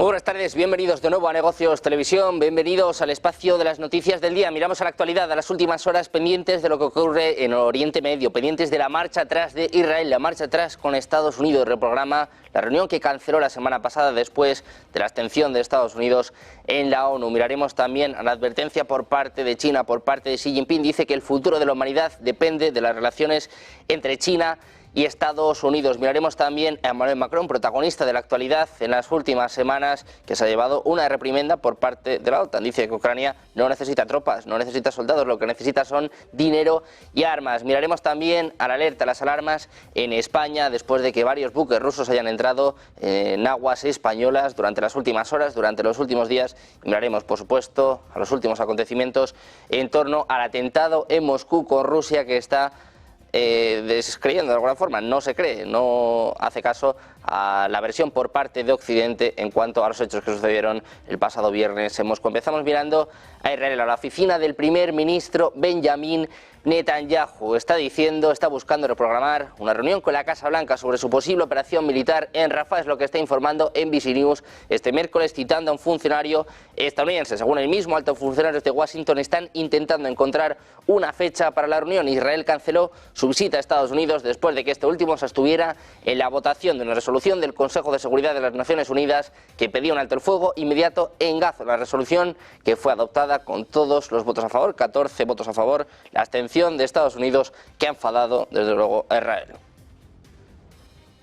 Muy buenas tardes, bienvenidos de nuevo a Negocios Televisión, bienvenidos al espacio de las noticias del día. Miramos a la actualidad, a las últimas horas, pendientes de lo que ocurre en Oriente Medio, pendientes de la marcha atrás de Israel, la marcha atrás con Estados Unidos. Reprograma la reunión que canceló la semana pasada después de la abstención de Estados Unidos en la ONU. Miraremos también a la advertencia por parte de China, por parte de Xi Jinping. Dice que el futuro de la humanidad depende de las relaciones entre China y Estados Unidos. Miraremos también a Emmanuel Macron, protagonista de la actualidad en las últimas semanas, que se ha llevado una reprimenda por parte de la OTAN. Dice que Ucrania no necesita tropas, no necesita soldados, lo que necesita son dinero y armas. Miraremos también a la alerta, a las alarmas en España, después de que varios buques rusos hayan entrado en aguas españolas durante las últimas horas, durante los últimos días. Miraremos, por supuesto, a los últimos acontecimientos en torno al atentado en Moscú con Rusia, que está descreyendo de alguna forma, no se cree, no hace caso a la versión por parte de Occidente en cuanto a los hechos que sucedieron el pasado viernes en Moscú. Empezamos mirando a Israel, a la oficina del primer ministro Benjamin Netanyahu. Está buscando reprogramar una reunión con la Casa Blanca sobre su posible operación militar en Rafah, es lo que está informando NBC News este miércoles, citando a un funcionario estadounidense. Según el mismo, altos funcionarios de Washington están intentando encontrar una fecha para la reunión. Israel canceló su visita a Estados Unidos después de que este último se abstuviera en la votación de una resolución del Consejo de Seguridad de las Naciones Unidas que pedía un alto el fuego inmediato en Gaza. La resolución, que fue adoptada con todos los votos a favor, 14 votos a favor, la abstención de Estados Unidos, que ha enfadado desde luego a Israel.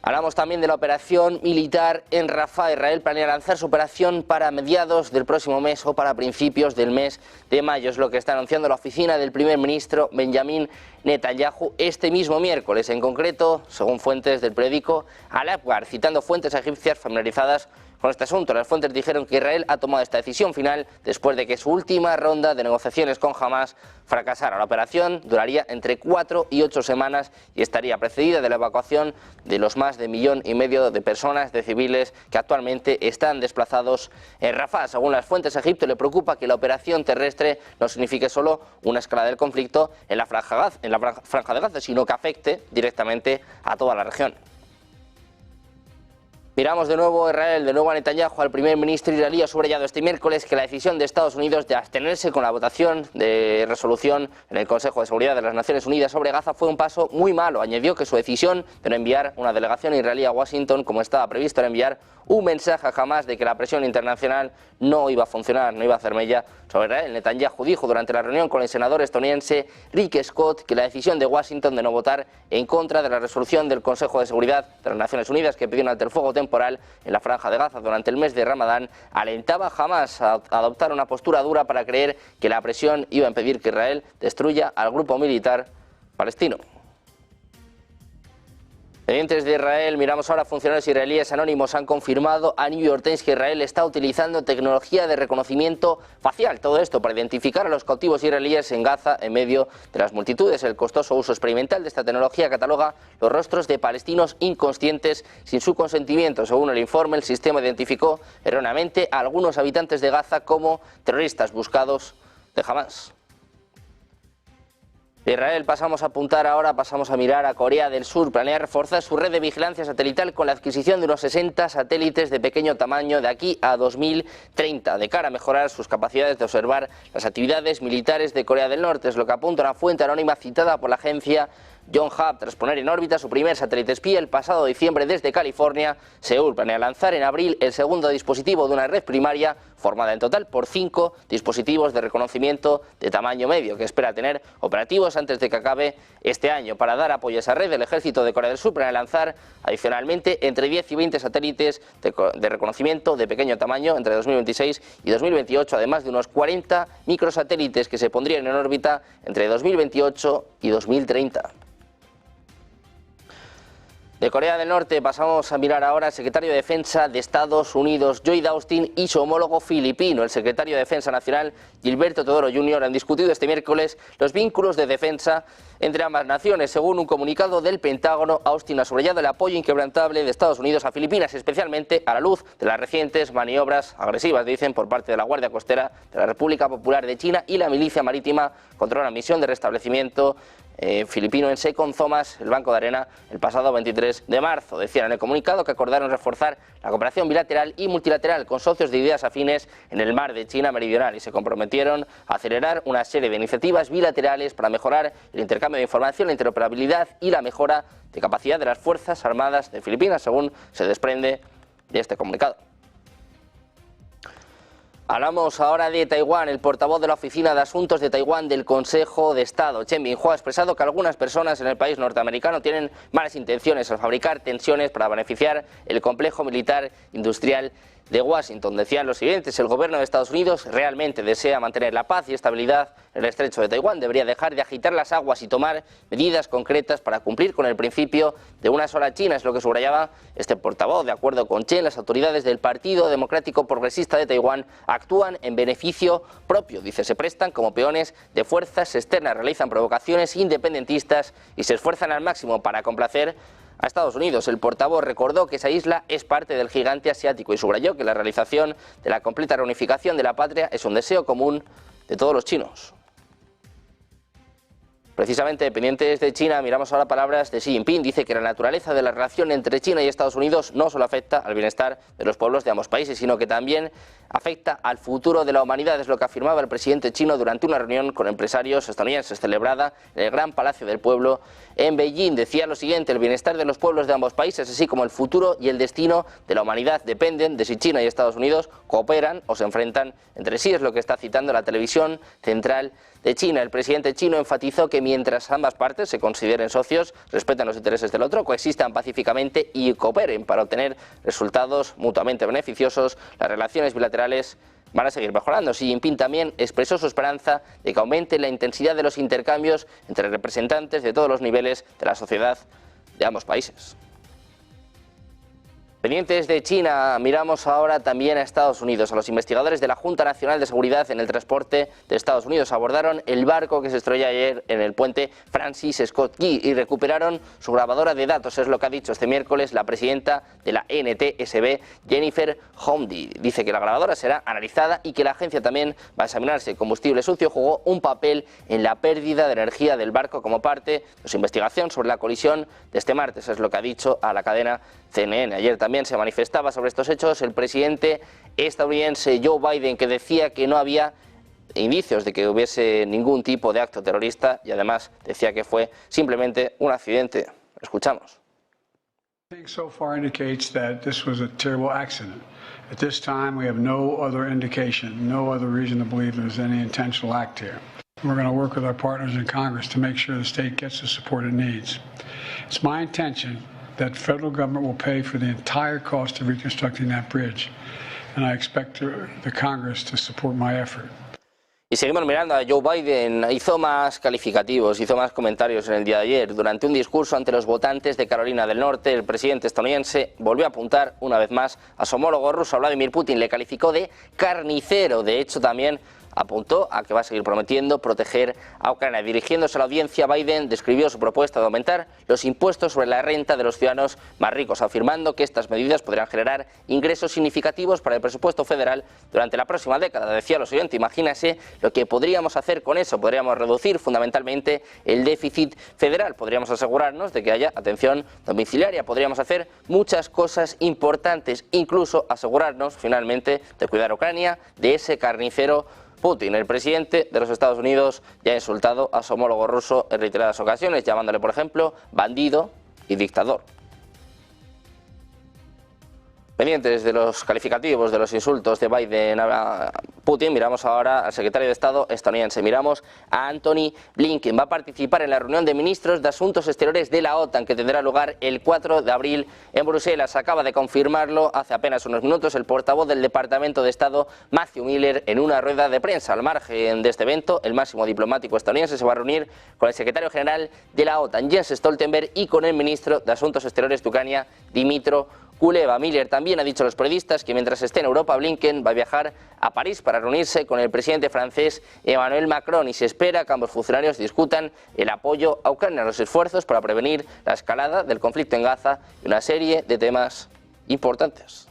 Hablamos también de la operación militar en Rafah. Israel planea lanzar su operación para mediados del próximo mes o para principios del mes de mayo. Es lo que está anunciando la oficina del primer ministro Benjamin Netanyahu este mismo miércoles. En concreto, según fuentes del periódico Al-Akhbar, citando fuentes egipcias familiarizadas con este asunto, las fuentes dijeron que Israel ha tomado esta decisión final después de que su última ronda de negociaciones con Hamas fracasara. La operación duraría entre 4 y 8 semanas y estaría precedida de la evacuación de los más de 1,5 millones de personas, de civiles, que actualmente están desplazados en Rafah. Según las fuentes, a Egipto le preocupa que la operación terrestre no signifique solo una escalada del conflicto en la franja de Gaza, sino que afecte directamente a toda la región. Miramos de nuevo a Israel, de nuevo a Netanyahu. Al primer ministro israelí ha subrayado este miércoles que la decisión de Estados Unidos de abstenerse con la votación de resolución en el Consejo de Seguridad de las Naciones Unidas sobre Gaza fue un paso muy malo. Añadió que su decisión de no enviar una delegación israelí a Washington, como estaba previsto, era enviar un mensaje a Hamas de que la presión internacional no iba a funcionar, no iba a hacer mella sobre Israel. Netanyahu dijo durante la reunión con el senador estadounidense Rick Scott que la decisión de Washington de no votar en contra de la resolución del Consejo de Seguridad de las Naciones Unidas que pidió un alto el fuego temporal en la franja de Gaza durante el mes de Ramadán alentaba a Hamas a adoptar una postura dura para creer que la presión iba a impedir que Israel destruya al grupo militar palestino. Pendientes de Israel, miramos ahora a funcionarios israelíes anónimos han confirmado a New York Times que Israel está utilizando tecnología de reconocimiento facial. Todo esto para identificar a los cautivos israelíes en Gaza en medio de las multitudes. El costoso uso experimental de esta tecnología cataloga los rostros de palestinos inconscientes sin su consentimiento. Según el informe, el sistema identificó erróneamente a algunos habitantes de Gaza como terroristas buscados de Hamas. De Israel pasamos a mirar a Corea del Sur. Planea reforzar su red de vigilancia satelital con la adquisición de unos 60 satélites de pequeño tamaño de aquí a 2030, de cara a mejorar sus capacidades de observar las actividades militares de Corea del Norte. Es lo que apunta una fuente anónima citada por la agencia Yonhap. Tras poner en órbita su primer satélite espía el pasado diciembre desde California, Seúl planea lanzar en abril el segundo dispositivo de una red primaria formada en total por 5 dispositivos de reconocimiento de tamaño medio, que espera tener operativos antes de que acabe este año. Para dar apoyo a esa red, el ejército de Corea del Sur planea lanzar adicionalmente entre 10 y 20 satélites de reconocimiento de pequeño tamaño entre 2026 y 2028, además de unos 40 microsatélites que se pondrían en órbita entre 2028 y 2030. De Corea del Norte pasamos a mirar ahora al secretario de Defensa de Estados Unidos, Lloyd Austin, y su homólogo filipino. El secretario de Defensa Nacional, Gilberto Teodoro Jr., han discutido este miércoles los vínculos de defensa entre ambas naciones. Según un comunicado del Pentágono, Austin ha subrayado el apoyo inquebrantable de Estados Unidos a Filipinas, especialmente a la luz de las recientes maniobras agresivas, dicen, por parte de la Guardia Costera de la República Popular de China y la milicia marítima contra una misión de restablecimiento filipino en Second Thomas, el Banco de Arena, el pasado 23 de marzo. Decían en el comunicado que acordaron reforzar la cooperación bilateral y multilateral con socios de ideas afines en el mar de China Meridional y se comprometieron a acelerar una serie de iniciativas bilaterales para mejorar el intercambio de información, la interoperabilidad y la mejora de capacidad de las Fuerzas Armadas de Filipinas, según se desprende de este comunicado. Hablamos ahora de Taiwán. El portavoz de la Oficina de Asuntos de Taiwán del Consejo de Estado, Chen Binghua, ha expresado que algunas personas en el país norteamericano tienen malas intenciones al fabricar tensiones para beneficiar el complejo militar industrial de Washington. Decían los siguientes: el gobierno de Estados Unidos realmente desea mantener la paz y estabilidad en el estrecho de Taiwán. Debería dejar de agitar las aguas y tomar medidas concretas para cumplir con el principio de una sola China, es lo que subrayaba este portavoz. De acuerdo con Chen, las autoridades del Partido Democrático Progresista de Taiwán actúan en beneficio propio. Dice, se prestan como peones de fuerzas externas, realizan provocaciones independentistas y se esfuerzan al máximo para complacer a Estados Unidos. El portavoz recordó que esa isla es parte del gigante asiático y subrayó que la realización de la completa reunificación de la patria es un deseo común de todos los chinos. Precisamente, pendientes de China, miramos ahora palabras de Xi Jinping. Dice que la naturaleza de la relación entre China y Estados Unidos no solo afecta al bienestar de los pueblos de ambos países, sino que también afecta al futuro de la humanidad. Es lo que afirmaba el presidente chino durante una reunión con empresarios estadounidenses celebrada en el Gran Palacio del Pueblo en Beijing. Decía lo siguiente: el bienestar de los pueblos de ambos países, así como el futuro y el destino de la humanidad, dependen de si China y Estados Unidos cooperan o se enfrentan entre sí. Es lo que está citando la televisión central de China. El presidente chino enfatizó que mientras ambas partes se consideren socios, respeten los intereses del otro, coexistan pacíficamente y cooperen para obtener resultados mutuamente beneficiosos, las relaciones bilaterales van a seguir mejorando. Xi Jinping también expresó su esperanza de que aumente la intensidad de los intercambios entre representantes de todos los niveles de la sociedad de ambos países. Pendientes de China, miramos ahora también a Estados Unidos. A los investigadores de la Junta Nacional de Seguridad en el Transporte de Estados Unidos abordaron el barco que se estrelló ayer en el puente Francis Scott Key y recuperaron su grabadora de datos. Es lo que ha dicho este miércoles la presidenta de la NTSB, Jennifer Homdy. Dice que la grabadora será analizada y que la agencia también va a examinar si el combustible sucio jugó un papel en la pérdida de energía del barco como parte de su investigación sobre la colisión de este martes. Es lo que ha dicho a la cadena CNN. Ayer también se manifestaba sobre estos hechos el presidente estadounidense Joe Biden, que decía que no había indicios de que hubiese ningún tipo de acto terrorista y además decía que fue simplemente un accidente. Escuchamos. So far indicates that this was a terrible accident. At this time we have no other indication, no other reason to believe there's any intentional act here. We're going to work with our partners in Congress to make sure the state gets the support it needs. It's my intention that the federal government will pay for the entire cost of reconstructing that bridge, and I expect the Congress to support my effort. Y seguimos mirando a Joe Biden. Hizo más calificativos, hizo más comentarios en el día de ayer. Durante un discurso ante los votantes de Carolina del Norte, el presidente estadounidense volvió a apuntar una vez más a su homólogo ruso, Vladimir Putin. Le calificó de carnicero. De hecho, también apuntó a que va a seguir prometiendo proteger a Ucrania. Dirigiéndose a la audiencia, Biden describió su propuesta de aumentar los impuestos sobre la renta de los ciudadanos más ricos, afirmando que estas medidas podrían generar ingresos significativos para el presupuesto federal durante la próxima década. Decía lo siguiente: imagínase lo que podríamos hacer con eso. Podríamos reducir fundamentalmente el déficit federal, podríamos asegurarnos de que haya atención domiciliaria, podríamos hacer muchas cosas importantes, incluso asegurarnos finalmente de cuidar a Ucrania de ese carnicero Putin. El presidente de los Estados Unidos ya ha insultado a su homólogo ruso en reiteradas ocasiones, llamándole, por ejemplo, bandido y dictador. Pendientes de los calificativos, de los insultos de Biden a Putin, miramos ahora al secretario de Estado estadounidense, miramos a Antony Blinken. Va a participar en la reunión de ministros de Asuntos Exteriores de la OTAN que tendrá lugar el 4 de abril en Bruselas. Acaba de confirmarlo hace apenas unos minutos el portavoz del Departamento de Estado, Matthew Miller, en una rueda de prensa. Al margen de este evento, el máximo diplomático estadounidense se va a reunir con el secretario general de la OTAN, Jens Stoltenberg, y con el ministro de Asuntos Exteriores de Ucrania, Dmytro Kuleba. Miller también ha dicho a los periodistas que mientras esté en Europa, Blinken va a viajar a París para reunirse con el presidente francés Emmanuel Macron y se espera que ambos funcionarios discutan el apoyo a Ucrania, los esfuerzos para prevenir la escalada del conflicto en Gaza y una serie de temas importantes.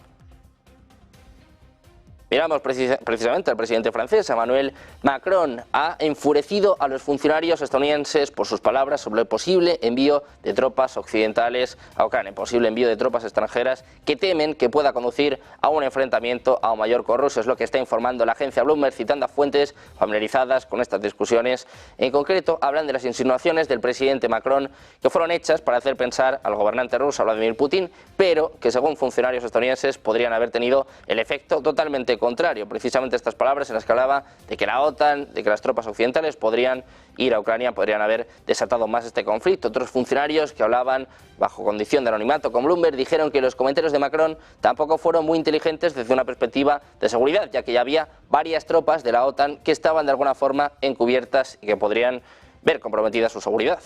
Miramos precisamente al presidente francés, Emmanuel Macron, ha enfurecido a los funcionarios estadounidenses por sus palabras sobre el posible envío de tropas occidentales a Ucrania, posible envío de tropas extranjeras que temen que pueda conducir a un enfrentamiento aún mayor con Rusia. Es lo que está informando la agencia Bloomberg, citando a fuentes familiarizadas con estas discusiones. En concreto, hablan de las insinuaciones del presidente Macron que fueron hechas para hacer pensar al gobernante ruso Vladimir Putin, pero que según funcionarios estadounidenses podrían haber tenido el efecto totalmente contrario. Precisamente estas palabras en las que hablaba de que la OTAN, de que las tropas occidentales podrían ir a Ucrania, podrían haber desatado más este conflicto. Otros funcionarios que hablaban bajo condición de anonimato con Bloomberg dijeron que los comentarios de Macron tampoco fueron muy inteligentes desde una perspectiva de seguridad, ya que ya había varias tropas de la OTAN que estaban de alguna forma encubiertas y que podrían ver comprometida su seguridad.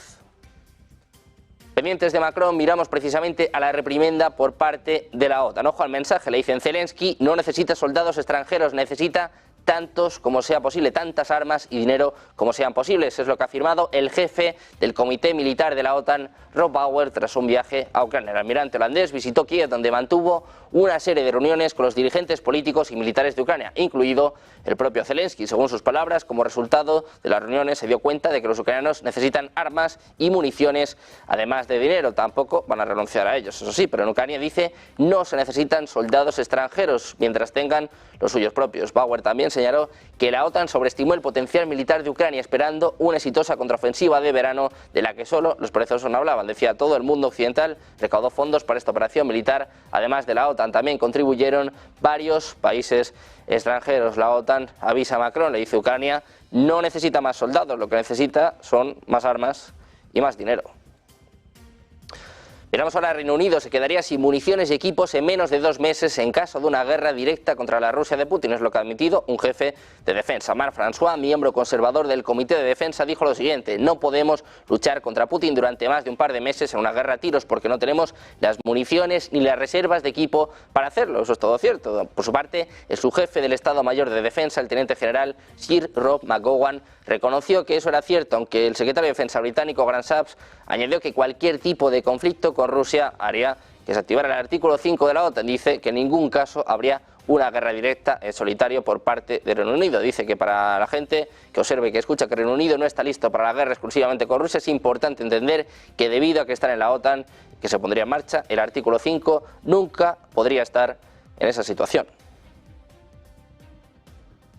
Pendientes de Macron, miramos precisamente a la reprimenda por parte de la OTAN. Ojo al mensaje, le dicen: Zelensky no necesita soldados extranjeros, necesita tantos como sea posible, tantas armas y dinero como sean posibles. Es lo que ha afirmado el jefe del Comité Militar de la OTAN, Rob Bauer, tras un viaje a Ucrania. El almirante holandés visitó Kiev, donde mantuvo una serie de reuniones con los dirigentes políticos y militares de Ucrania, incluido el propio Zelensky. Según sus palabras, como resultado de las reuniones se dio cuenta de que los ucranianos necesitan armas y municiones, además de dinero. Tampoco van a renunciar a ellos, eso sí, pero en Ucrania, dice, no se necesitan soldados extranjeros mientras tengan los suyos propios. Bauer también señaló que la OTAN sobreestimó el potencial militar de Ucrania, esperando una exitosa contraofensiva de verano de la que solo los perezosos no hablaban. Decía: todo el mundo occidental recaudó fondos para esta operación militar. Además de la OTAN, también contribuyeron varios países extranjeros. La OTAN avisa a Macron, le dice: Ucrania no necesita más soldados, lo que necesita son más armas y más dinero. Miramos ahora a Reino Unido. Se quedaría sin municiones y equipos en menos de 2 meses en caso de una guerra directa contra la Rusia de Putin. Es lo que ha admitido un jefe de defensa. Marc François, miembro conservador del Comité de Defensa, dijo lo siguiente: no podemos luchar contra Putin durante más de un par de meses en una guerra a tiros porque no tenemos las municiones ni las reservas de equipo para hacerlo. Eso es todo cierto. Por su parte, el subjefe del Estado Mayor de Defensa, el teniente general Sir Rob McGowan, reconoció que eso era cierto, aunque el secretario de Defensa británico, Grant Shapps, añadió que cualquier tipo de conflicto con Rusia haría que se activara el artículo 5 de la OTAN. Dice que en ningún caso habría una guerra directa en solitario por parte de Reino Unido. Dice que para la gente que observe y que escucha que Reino Unido no está listo para la guerra exclusivamente con Rusia, es importante entender que debido a que están en la OTAN, que se pondría en marcha el artículo 5, nunca podría estar en esa situación.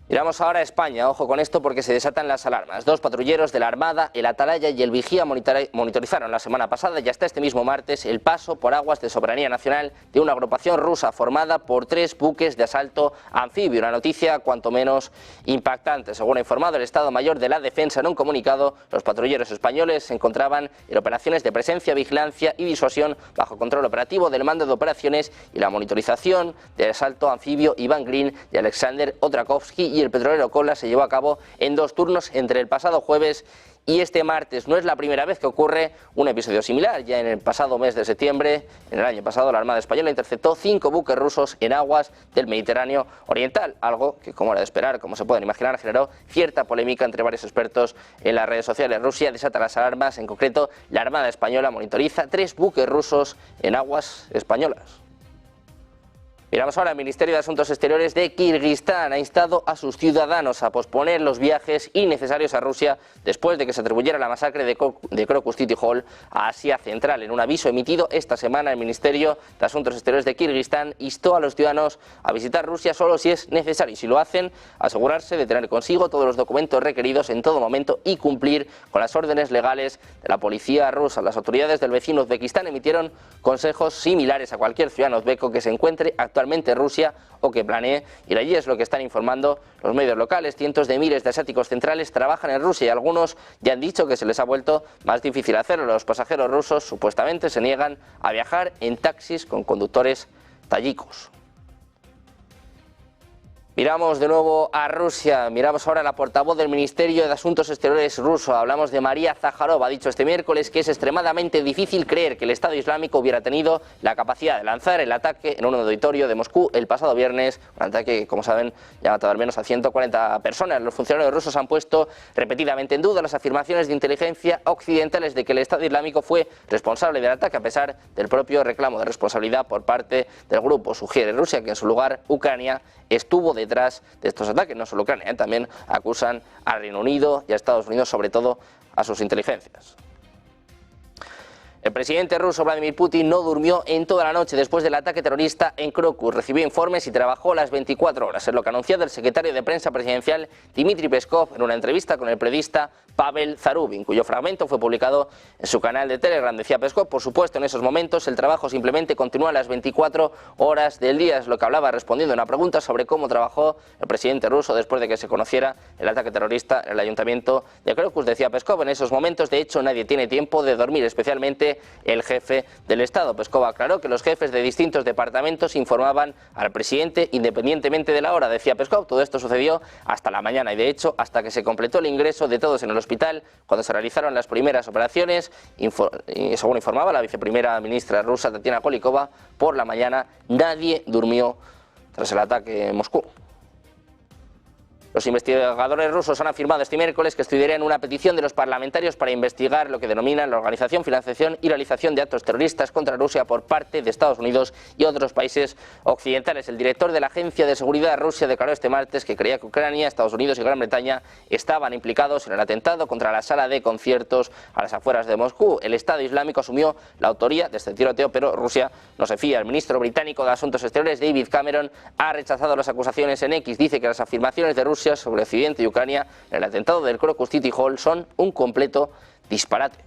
Miramos ahora a España, ojo con esto porque se desatan las alarmas. 2 patrulleros de la Armada, el Atalaya y el Vigía, monitorizaron la semana pasada y hasta este mismo martes el paso por aguas de soberanía nacional de una agrupación rusa formada por 3 buques de asalto anfibio. Una noticia cuanto menos impactante. Según ha informado el Estado Mayor de la Defensa en un comunicado, los patrulleros españoles se encontraban en operaciones de presencia, vigilancia y disuasión bajo control operativo del mando de operaciones y la monitorización del asalto anfibio Iván Green y Alexander Otrakovsky y el petrolero Kola se llevó a cabo en 2 turnos entre el pasado jueves y este martes. No es la primera vez que ocurre un episodio similar. Ya en el pasado mes de septiembre, en el año pasado, la Armada Española interceptó 5 buques rusos en aguas del Mediterráneo Oriental, algo que, como era de esperar, como se pueden imaginar, generó cierta polémica entre varios expertos en las redes sociales. Rusia desata las alarmas, en concreto la Armada Española monitoriza 3 buques rusos en aguas españolas. Miramos ahora, el Ministerio de Asuntos Exteriores de Kirguistán ha instado a sus ciudadanos a posponer los viajes innecesarios a Rusia después de que se atribuyera la masacre de Crocus City Hall a Asia Central. En un aviso emitido esta semana, el Ministerio de Asuntos Exteriores de Kirguistán instó a los ciudadanos a visitar Rusia solo si es necesario y, si lo hacen, asegurarse de tener consigo todos los documentos requeridos en todo momento y cumplir con las órdenes legales de la policía rusa. Las autoridades del vecino Uzbekistán emitieron consejos similares a cualquier ciudadano uzbeco que se encuentre actualmente en Rusia o que planee ir allí. Es lo que están informando los medios locales. Cientos de miles de asiáticos centrales trabajan en Rusia y algunos ya han dicho que se les ha vuelto más difícil hacerlo. Los pasajeros rusos supuestamente se niegan a viajar en taxis con conductores tayikos. Miramos de nuevo a Rusia, miramos ahora a la portavoz del Ministerio de Asuntos Exteriores ruso. Hablamos de María Zaharova. Ha dicho este miércoles que es extremadamente difícil creer que el Estado Islámico hubiera tenido la capacidad de lanzar el ataque en un auditorio de Moscú el pasado viernes, un ataque que, como saben, ya ha matado al menos a 140 personas. Los funcionarios rusos han puesto repetidamente en duda las afirmaciones de inteligencia occidentales de que el Estado Islámico fue responsable del ataque, a pesar del propio reclamo de responsabilidad por parte del grupo. Sugiere Rusia que en su lugar Ucrania estuvo detrás de estos ataques. No solo Ucrania, también acusan al Reino Unido y a Estados Unidos, sobre todo a sus inteligencias. El presidente ruso Vladimir Putin no durmió en toda la noche después del ataque terrorista en Krokus. Recibió informes y trabajó las 24 horas. Es lo que ha anunciado el secretario de prensa presidencial Dmitry Peskov en una entrevista con el periodista Pavel Zarubin, cuyo fragmento fue publicado en su canal de Telegram. Decía Peskov: por supuesto, en esos momentos el trabajo simplemente continúa las 24 horas del día. Es lo que hablaba respondiendo a una pregunta sobre cómo trabajó el presidente ruso después de que se conociera el ataque terrorista en el ayuntamiento de Krokus. Decía Peskov: en esos momentos, de hecho, nadie tiene tiempo de dormir, especialmente el jefe del Estado. Peskov aclaró que los jefes de distintos departamentos informaban al presidente independientemente de la hora. Decía Peskov: todo esto sucedió hasta la mañana y, de hecho, hasta que se completó el ingreso de todos en el hospital, cuando se realizaron las primeras operaciones, según informaba la viceprimera ministra rusa Tatiana Golikova, por la mañana nadie durmió tras el ataque en Moscú. Los investigadores rusos han afirmado este miércoles que estudiarían una petición de los parlamentarios para investigar lo que denominan la organización, financiación y realización de actos terroristas contra Rusia por parte de Estados Unidos y otros países occidentales. El director de la Agencia de Seguridad Rusia declaró este martes que creía que Ucrania, Estados Unidos y Gran Bretaña estaban implicados en el atentado contra la sala de conciertos a las afueras de Moscú. El Estado Islámico asumió la autoría de este tiroteo, pero Rusia no se fía. El ministro británico de Asuntos Exteriores, David Cameron, ha rechazado las acusaciones en X. Dice que las afirmaciones de Rusia sobre Occidente y Ucrania en el atentado del Krokus City Hall son un completo disparate.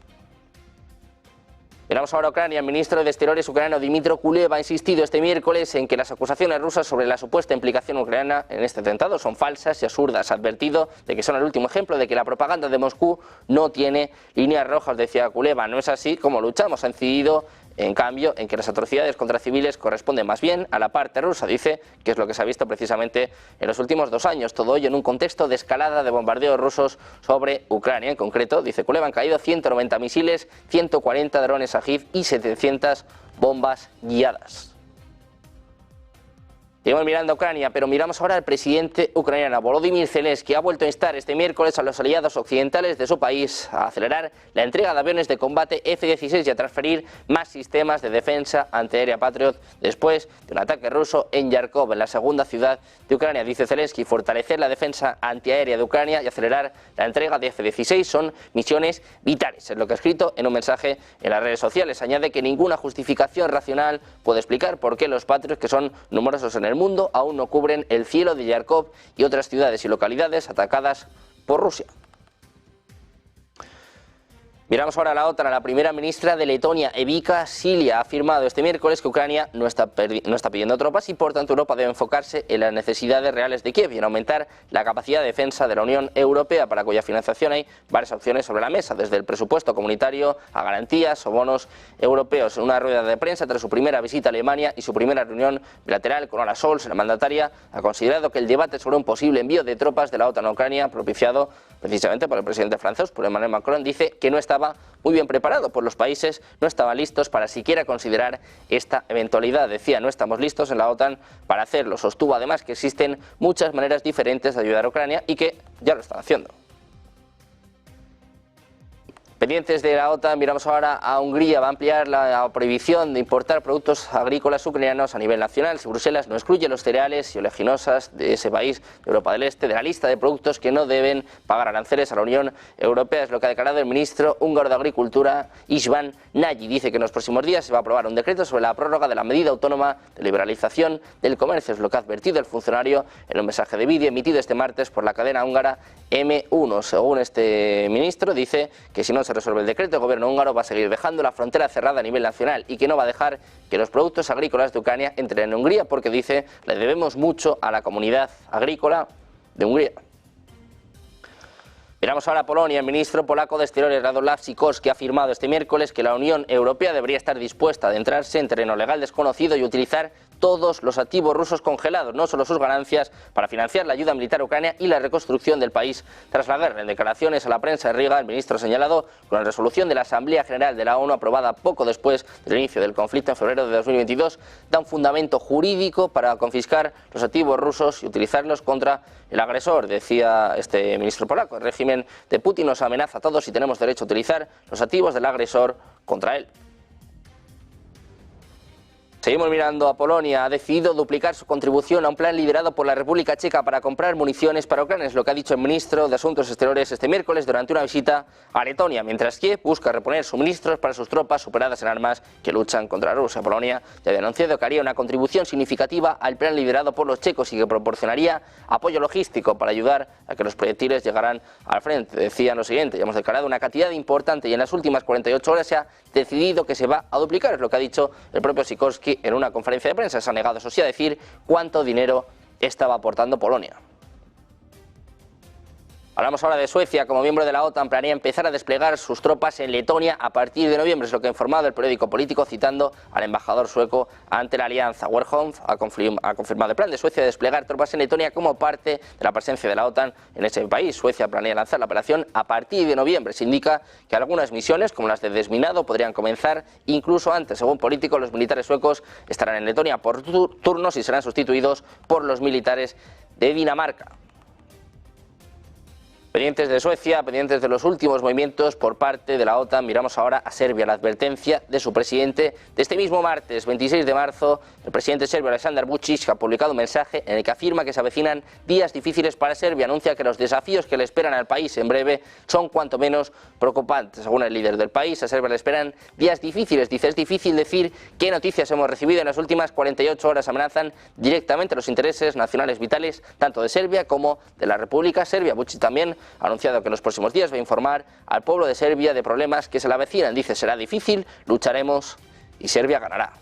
Miramos ahora a Ucrania. El ministro de Exteriores ucraniano Dmytro Kuleba ha insistido este miércoles en que las acusaciones rusas sobre la supuesta implicación ucraniana en este atentado son falsas y absurdas. Ha advertido de que son el último ejemplo de que la propaganda de Moscú no tiene líneas rojas. Decía Kuleba: no es así como luchamos. Ha incidido, en cambio, en que las atrocidades contra civiles corresponden más bien a la parte rusa. Dice que es lo que se ha visto precisamente en los últimos 2 años. Todo ello en un contexto de escalada de bombardeos rusos sobre Ucrania. En concreto, dice Kuleba, han caído 190 misiles, 140 drones Ajiv y 700 bombas guiadas. Seguimos mirando a Ucrania, pero miramos ahora al presidente ucraniano. Volodymyr Zelensky ha vuelto a instar este miércoles a los aliados occidentales de su país a acelerar la entrega de aviones de combate F-16 y a transferir más sistemas de defensa antiaérea Patriot después de un ataque ruso en Yarkov, en la segunda ciudad de Ucrania. Dice Zelensky: fortalecer la defensa antiaérea de Ucrania y acelerar la entrega de F-16 son misiones vitales. Es lo que ha escrito en un mensaje en las redes sociales. Añade que ninguna justificación racional puede explicar por qué los Patriot, que son numerosos en el mundo, aún no cubren el cielo de Yarkov y otras ciudades y localidades atacadas por Rusia. Miramos ahora a la OTAN. La primera ministra de Letonia, Evika Silia, ha afirmado este miércoles que Ucrania no está pidiendo tropas y por tanto Europa debe enfocarse en las necesidades reales de Kiev y en aumentar la capacidad de defensa de la Unión Europea, para cuya financiación hay varias opciones sobre la mesa, desde el presupuesto comunitario a garantías o bonos europeos. En una rueda de prensa tras su primera visita a Alemania y su primera reunión bilateral con Olaf Scholz, la mandataria ha considerado que el debate sobre un posible envío de tropas de la OTAN a Ucrania, propiciado precisamente por el presidente francés, por Emmanuel Macron, dice que no estaba muy bien preparado, pues los países no estaban listos para siquiera considerar esta eventualidad. Decía: no estamos listos en la OTAN para hacerlo. Sostuvo además que existen muchas maneras diferentes de ayudar a Ucrania y que ya lo están haciendo. Pendientes de la OTAN, miramos ahora a Hungría. Va a ampliar la prohibición de importar productos agrícolas ucranianos a nivel nacional. Si Bruselas no excluye los cereales y oleaginosas de ese país de Europa del Este de la lista de productos que no deben pagar aranceles a la Unión Europea, es lo que ha declarado el ministro húngaro de Agricultura, István Nagy. Dice que en los próximos días se va a aprobar un decreto sobre la prórroga de la medida autónoma de liberalización del comercio. Es lo que ha advertido el funcionario en un mensaje de vídeo emitido este martes por la cadena húngara M1. Según este ministro, dice que si no se resuelve el decreto, el gobierno húngaro va a seguir dejando la frontera cerrada a nivel nacional y que no va a dejar que los productos agrícolas de Ucrania entren en Hungría, porque dice le debemos mucho a la comunidad agrícola de Hungría. Miramos ahora a Polonia. El ministro polaco de Exteriores, Radosław Sikorski, ha afirmado este miércoles que la Unión Europea debería estar dispuesta a adentrarse en terreno legal desconocido y utilizar todos los activos rusos congelados, no solo sus ganancias, para financiar la ayuda militar a Ucrania y la reconstrucción del país tras la guerra. En declaraciones a la prensa de Riga, el ministro ha señalado que una resolución de la Asamblea General de la ONU, aprobada poco después del inicio del conflicto en febrero de 2022, da un fundamento jurídico para confiscar los activos rusos y utilizarlos contra el agresor. Decía este ministro polaco: el régimen de Putin nos amenaza a todos y tenemos derecho a utilizar los activos del agresor contra él. Seguimos mirando a Polonia. Ha decidido duplicar su contribución a un plan liderado por la República Checa para comprar municiones para Ucrania, es lo que ha dicho el ministro de Asuntos Exteriores este miércoles durante una visita a Letonia, mientras Kiev busca reponer suministros para sus tropas superadas en armas que luchan contra Rusia. Polonia ya había anunciado que haría una contribución significativa al plan liderado por los checos y que proporcionaría apoyo logístico para ayudar a que los proyectiles llegaran al frente. Decían lo siguiente: ya hemos declarado una cantidad importante y en las últimas 48 horas se ha decidido que se va a duplicar, es lo que ha dicho el propio Sikorski en una conferencia de prensa. Se ha negado, eso sí, a decir cuánto dinero estaba aportando Polonia. Hablamos ahora de Suecia. Como miembro de la OTAN planea empezar a desplegar sus tropas en Letonia a partir de noviembre, es lo que ha informado el periódico político citando al embajador sueco ante la alianza. Werholm ha confirmado el plan de Suecia de desplegar tropas en Letonia como parte de la presencia de la OTAN en ese país. Suecia planea lanzar la operación a partir de noviembre. Se indica que algunas misiones, como las de desminado, podrían comenzar incluso antes. Según políticos, los militares suecos estarán en Letonia por turnos y serán sustituidos por los militares de Dinamarca. Pendientes de Suecia, pendientes de los últimos movimientos por parte de la OTAN, miramos ahora a Serbia. La advertencia de su presidente de este mismo martes, 26 de marzo, el presidente serbio Aleksandar Vučić ha publicado un mensaje en el que afirma que se avecinan días difíciles para Serbia. Anuncia que los desafíos que le esperan al país en breve son cuanto menos preocupantes. Según el líder del país, a Serbia le esperan días difíciles. Dice: es difícil decir qué noticias hemos recibido en las últimas 48 horas. Amenazan directamente los intereses nacionales vitales tanto de Serbia como de la República Serbia. Vučić también ha anunciado que en los próximos días va a informar al pueblo de Serbia de problemas que se le avecinan. Dice: será difícil, lucharemos y Serbia ganará.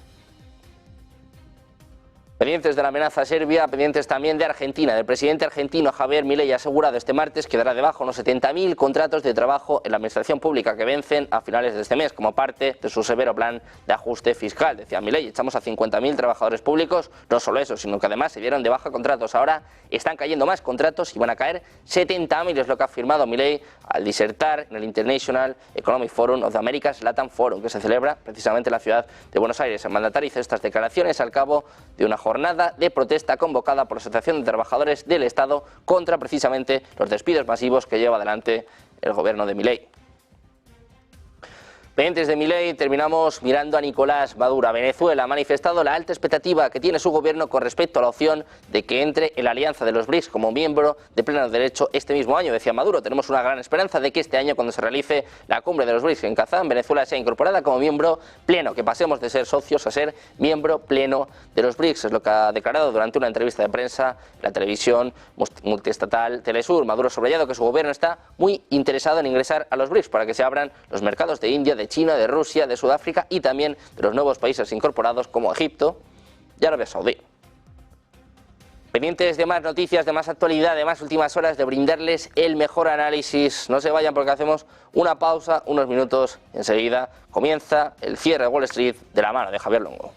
Pendientes de la amenaza serbia, pendientes también de Argentina. El presidente argentino Javier Milei ha asegurado este martes que dará de baja unos 70.000 contratos de trabajo en la administración pública que vencen a finales de este mes como parte de su severo plan de ajuste fiscal. Decía Milei: echamos a 50.000 trabajadores públicos, no solo eso, sino que además se dieron de baja contratos. Ahora están cayendo más contratos y van a caer 70.000, es lo que ha afirmado Milei al disertar en el International Economic Forum of the Americas Latam Forum, que se celebra precisamente en la ciudad de Buenos Aires. El mandatario hizo estas declaraciones al cabo de una jornada de protesta convocada por la Asociación de Trabajadores del Estado contra precisamente los despidos masivos que lleva adelante el gobierno de Milei. Pendientes de Milei, terminamos mirando a Nicolás Maduro. Venezuela ha manifestado la alta expectativa que tiene su gobierno con respecto a la opción de que entre en la alianza de los BRICS como miembro de pleno derecho este mismo año. Decía Maduro: tenemos una gran esperanza de que este año, cuando se realice la cumbre de los BRICS en Kazán, Venezuela sea incorporada como miembro pleno, que pasemos de ser socios a ser miembro pleno de los BRICS. Es lo que ha declarado durante una entrevista de prensa en la televisión multiestatal Telesur. Maduro ha subrayado que su gobierno está muy interesado en ingresar a los BRICS para que se abran los mercados de India, de China, de Rusia, de Sudáfrica y también de los nuevos países incorporados como Egipto y Arabia Saudí. Pendientes de más noticias, de más actualidad, de más últimas horas, de brindarles el mejor análisis. No se vayan porque hacemos una pausa, unos minutos, enseguida comienza el cierre de Wall Street de la mano de Javier Longo.